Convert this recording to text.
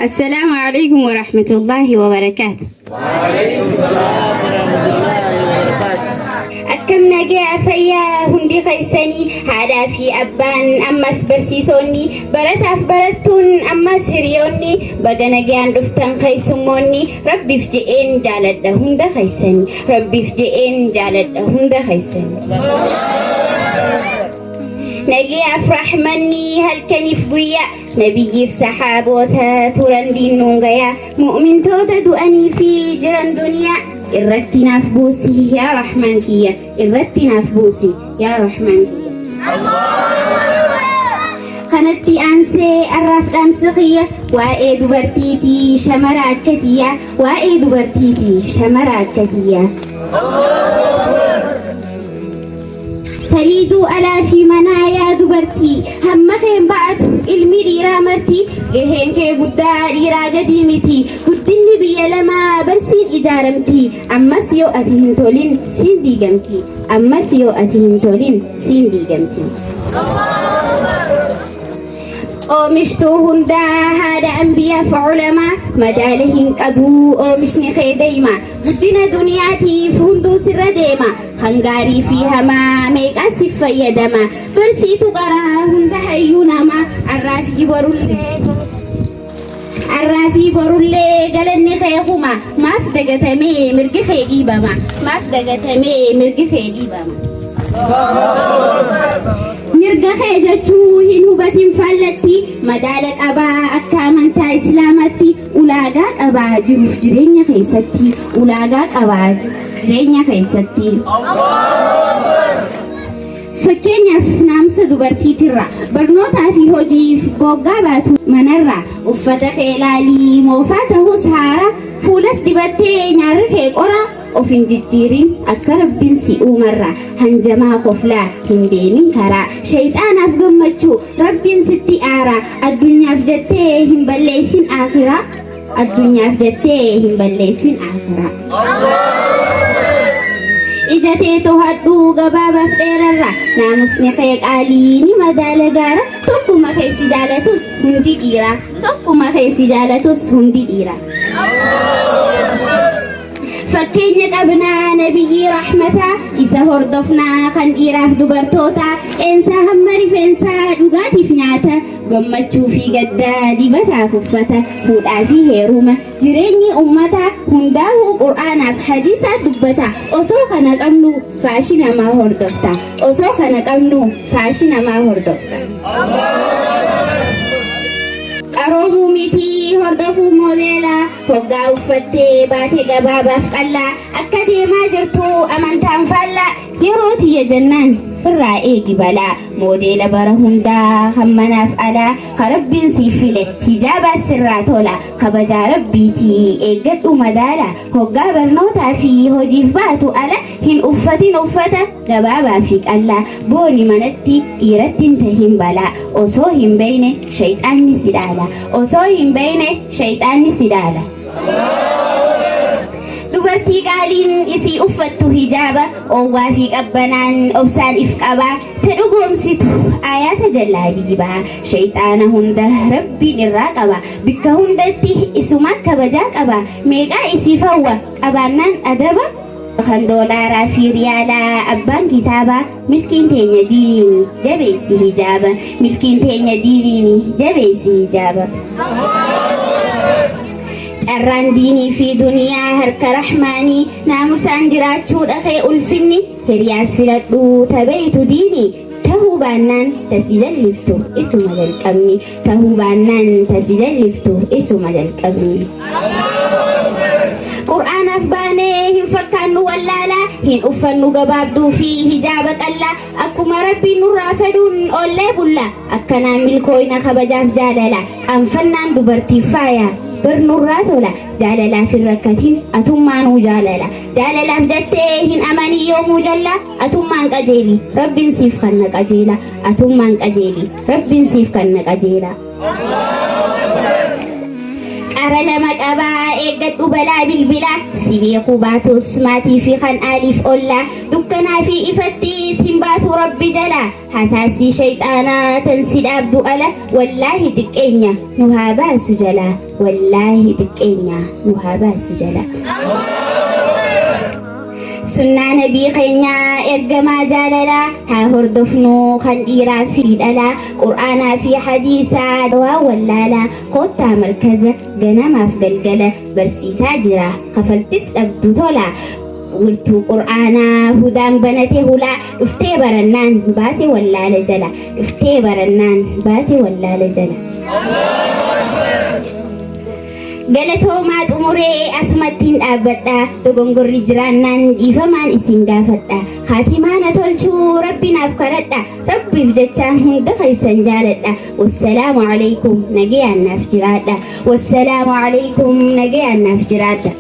السلام عليكم ورحمة الله وبركاته. وعليكم السلام ورحمة الله وبركاته. أكم نجا فيا هندي خيساني هذا في أبان أمس برسيسوني برتاف برتون أمس هريوني بقى نجان رفتن خيسموني ربي فجئين جالد هند خيساني ربي فجئين جالد هند خيساني نجي أفرح مني هل كنف بويا نبي في سحابوتها ترندين نونغيا مؤمن تودد أني في جران دنيا الرتنا في بوسي يا رحمن كيا الرتنا في بوسي يا رحمن كيا خنتي أنسي الرف أمسخية وإيد برتيتي شمرات كتيا وإيد برتيتي شمرات كتيا تريدوا ألا في منايا دبرتي هم خيم بعد الميري رامرتي جهين كي قداري راجديمتي قدني بيا لما برسين إجارمتي أما سيو أتهن تولين سين دي جمتي أما سيو أتهن تولين سين دي جمتي أومشتو هندا هذا أنبياء فعلما مدالهن قدو أومشني خيديما قدنا دنياتي فهندو سر ديما هنغاري فيها ما ميك أسف يدما برسيتو قرا هندا هيونا ما الرافي برولي قالني خيخوما ما فدقتمي مرقي خيقيبا ما فدقتمي مرقي خيقيبا mirga jechuun hin hubatin fallatti madaala qabaa akka amantaa islaamatti ulaagaa qabaa jiruuf jireenya keessatti ulaagaa qabaa jireenya keessatti fakkeenyaaf naamsa dubartiitirra barnootaa fi hojiif boggaa baatu manarra uffata qeelaalii moofaa ta'us haara fuulas dibattee nyaarri kee qora of hin jijjiirin akka rabbiin si uumarra hanjamaa koflaa hin deemin karaa shayxaanaaf gammachuu rabbiin sitti aaraa addunyaaf jettee hin balleessin akhiraa addunyaaf jettee hin balleessin akhiraa ijatee to'adhuu gabaabaaf dheerarra naamusni kee qaalii ni madaala gaara tokkuma keessi jaalatus hundi dhiira tokkuma keessi jaalatus hundi dhiira fakkeenya qabnaa nabiyyi rahmataa isa hordofnaa kan dhiiraaf dubartoota eensaa hamma rifeensaa dhugaatiif nyaata gammachuu fi gaddaa dibataaf uffata fuudhaa fi heeruma jireenyi ummataa hundaa'uu qur'aanaaf hadiisaa dubbata osoo kana qabnu faashinamaa hordofta osoo kana qabnu faashinamaa hordofta qaroomuu miti hordofuu moodeelaa hoggaa uffattee baatee gabaabaaf qallaa akka deemaa jirtu amantaan faallaa yeroo tiyya jennaan firraa eegi balaa moodeela bara hundaa hammanaaf alaa karabbiin siif file hijaabaa sirraa tola kabajaa rabbiitii eeggadhu madaala hoggaa barnootaa fi hojiif baatu ala hin uffatin uffata gabaabaa fi qallaa booni manatti dhiirattiin tahin balaa osoo hin beeyne shayxaanni si dhaala osoo hin beeyne shayxaanni si dhaala dubartii qaaliin isii uffattu hijaaba oowwaa fi qabbanaan obsaan if qabaa ta dhugoomsitu ayaata jallaabiibaa shayxaana hunda rabbiin irraa qaba bikka hundatti isuma kabajaa qaba meeqaa isii fawwa qabaannaan adaba kan doolaaraa fi riyaalaa abbaan kitaabaa milkiin teenya diiniini jabeessi hijaaba milkiin teenya diiniini jabeessi hijaaba carraan diinii fi duniyaa harka rahmaanii naamusaan jiraachuu dhaqee ulfinni hiriyaas filadhuu tabeeytu diinii tahuu baannaan tasi jalliftu isuma jalqabni tahuu baannaan tasi jalliftu isuma jalqabni qur'aanaaf baanee hin fakkaannu wallaalaa hin uffannu gabaabduu fi hijaaba qallaa akkuma rabbiin nurraa fedhuun ollee bulla akkanaan milkooyna kabajaaf jaalala qaanfannaan dubartiif faaya barnurraa tola jaalalaaf hin rakkatin atummaanuu jaalala jaalalaaf jettee hin amanii yoomuu jalla atummaan qajeeli rabbiin siif kanna qajeela atummaan qajeeli rabbiin siif kanna qajeela أرى لما أبا إيجاد أبلا بالبلا سيبي قباتوس ماتي في خان ألف أولا دكنا في إفتي سنبات رب جلا حساسي شيطانا تنسيد أبدو ألا والله تكينيا نهابا سجلا والله تكينيا نهابا سجلا سنة نبي قينيا إرقما جاللا ها هردفنو خنديرا في الألا قرآنا في حديثا دوا ولالا قوتا مركزة قنما في قلقلة برسي ساجرة خفلتس أبدو طولا ورتو قرآنا هدام بنتي هلا افتي برنان باتي ولا لجلا افتي برنان باتي ولا لجلا Galatoomaa xumuree asumattiin dhaabbadha dogongorri jiraannaan dhiifamaan isin gaafadha haatimaana tolchuu rabbinaaf kadhadha rabbiif jechaan hunda keessan jaaladha wassalaamu alaykum nagayaan naaf jiraadha wassalaamu alaykum nagayaan naaf jiraadha